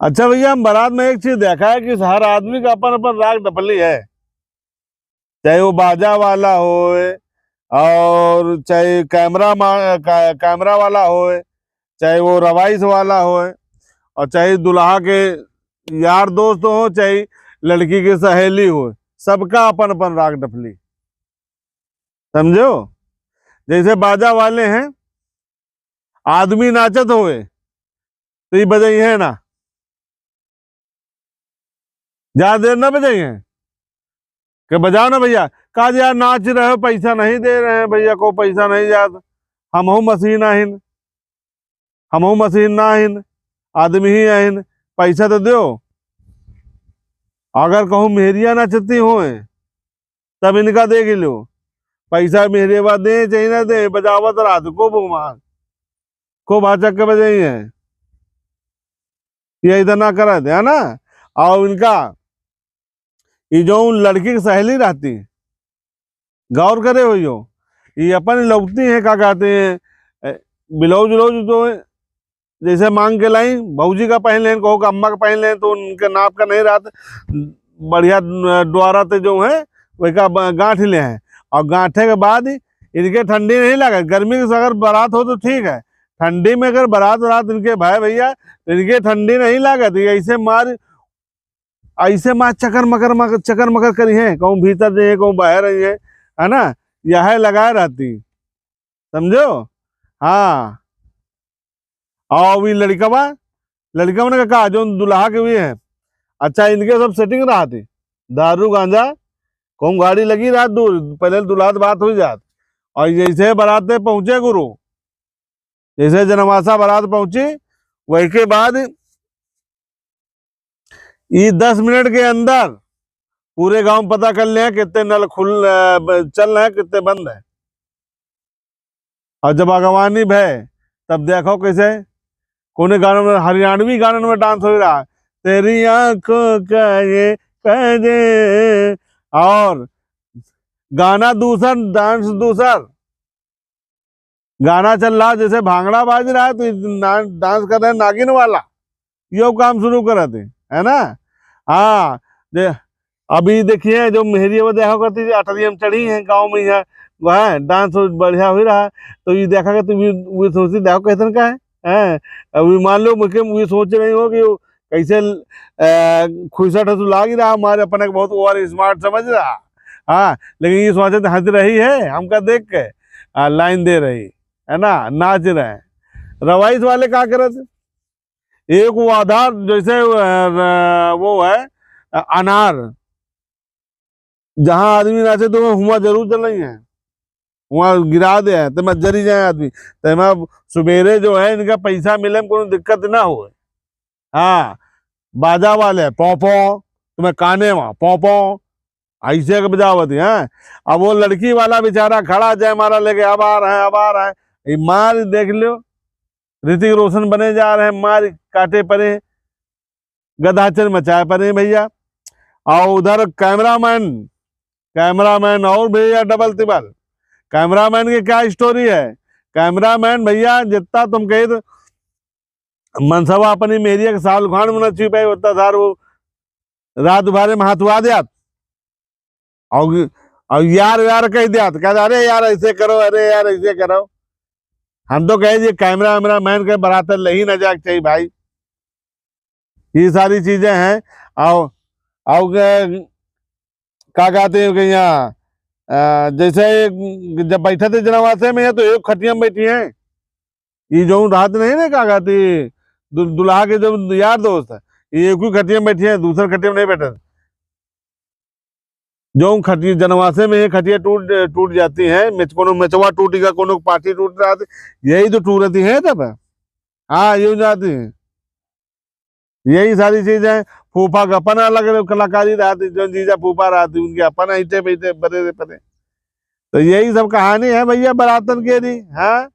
अच्छा भैया, हम बारात में एक चीज देखा है कि हर आदमी का अपन अपन राग डपली है। चाहे वो बाजा वाला हो, और चाहे कैमरा वाला हो, चाहे वो रवाइस वाला हो, और चाहे दुल्हा के यार दोस्त हो, चाहे लड़की की सहेली हो, सबका अपन अपन राग डपली। समझो? जैसे बाजा वाले हैं, आदमी नाचत होए तो ये बजाई है ना, ज्यादा देर ना बजाई है कि बजाओ ना भैया। कहा यार नाच रहे हो, पैसा नहीं दे रहे हैं भैया, को पैसा नहीं जाता। हम हूँ मशीन आहिन, हम हूँ मशीन ना आहिन, आदमी ही आहिन, पैसा तो दो। अगर कहूँ मेहरिया नचती हो तब इनका देख लो, पैसा मेरे बाद दे चाहिए ना दे, बजावत रात को भगवान को भाचक के बजाई है, ये इधर ना करा दे, है ना। और इनका ये जो लड़की की सहेली रहती, गौर करे हो, ये अपन लौटती है, क्या कहते हैं, ब्लाउज व्लाउज जो है, जैसे मांग के लाई भौजी का पहन लें, कहो अम्मा का पहन लें, तो उनके नाप का नहीं रहा, बढ़िया द्वारा तो जो है वही का गांठ ले हैं। और गांठे के बाद इनके ठंडी नहीं लगे। गर्मी की अगर बारात हो तो ठीक है, ठंडी में अगर बारात इनके भाई भैया, तो इनके ठंडी नहीं लागत। ऐसे मार चकर मकर करी है, कहूँ भीतर जाइए, कहूँ बाहर रहिए, है ना, यह लगाए रहती। समझो? हाँ। और भी लड़का ने कहा जो दुल्हा के हुए हैं, अच्छा इनके सब सेटिंग रहा थी, दारू गांजा कहूँ गाड़ी लगी रात दूर, पहले दुल्हा से बात हुई जात। और जैसे बारात पहुंचे गुरु, जैसे जनमासा बारात पहुंची, वही के बाद ये 10 मिनट के अंदर पूरे गांव में पता कर ले कितने नल चल रहे हैं, कितने बंद है। और जब आगवानी भय, तब देखो कैसे कोने गानों में, हरियाणवी गानों में डांस हो रहा है, तेरी आंखों का ये पहले, और गाना दूसर डांस दूसर। गाना चल रहा जैसे भांगड़ा बाज रहा है, तो डांस कर रहे हैं नागिन वाला, यो काम शुरू कर थे, है ना। हाँ, अभी देखिए जो मेहरी वो देखा करती थी, अटरियम चढ़ी है गांव में, यहाँ वह डांस बढ़िया हो रहा है, तो ये देखा करती, वो सोचती देखो कैसे का है। अभी मान लो मुझे वो सोच रही हो कि कैसे खुशट तो लाग ही रहा, हमारे अपने को बहुत ओवर स्मार्ट समझ रहा। हाँ, लेकिन ये सोचे हंस रही है हमका देख के, लाइन दे रही है ना, नाच रहे हैं। रवाइस वाले क्या करे थे, एक वो आधार जैसे वो है अनार, जहां आदमी नाचे तो हुआ जरूर चल रही है, वहां गिरा दे तो मैं जरी जाए आदमी, तो मैं सुबेरे जो है इनका पैसा मिले में कोई दिक्कत ना हो। हाँ, बाजा वाले पोपो, तुम्हें काने वहां पोपो ऐसे के बजावत है। अब वो लड़की वाला बेचारा खड़ा जाए मारा लेके, अब आ रहे हैं, अब आ रहे हैं, मार देख लो, ऋतिक रोशन बने जा रहे हैं, मार काटे पड़े, गदाचर मचाए पड़े भैया। और उधर कैमरामैन और भैया डबल तिबल। कैमरामैन की क्या स्टोरी है, कैमरामैन भैया जितना तुम कहे तो मनसवा अपनी मेरी एक साल खान में नची पाई, उतना सार वो रात भरे में हाथुआ दिया, और यार कह दिया, कहते अरे यार ऐसे करो, अरे यार ऐसे करो। हम तो कहे कैमरा मैन के बरातर ले ही न जाके चाहिए भाई, ये सारी चीजें हैं। और क्या कहते हैं कि यहाँ जैसे जब बैठे थे जनवासे में, तो एक खटिया में बैठी है, ये जो रात नहीं ना क्या कहती, दुल्हा के जो यार दोस्त है, ये एक ही खटिया में बैठी है, दूसरे खटिया में नहीं बैठे। जो खटिया जनवासे में खटिया टूट जाती है, कोनो मेचवा टूटेगा, कोनो पार्टी टूट रहा, यही तो टूटती है तब। हाँ, ये जाती है, यही सारी चीजें। फूफा का अपन अलग कलाकारी रहती, जो जीजा फूफा रहती उनके अपन ऐसे बैठे बड़े पड़े। तो यही सब कहानी है भैया बरातन के लिए। हाँ।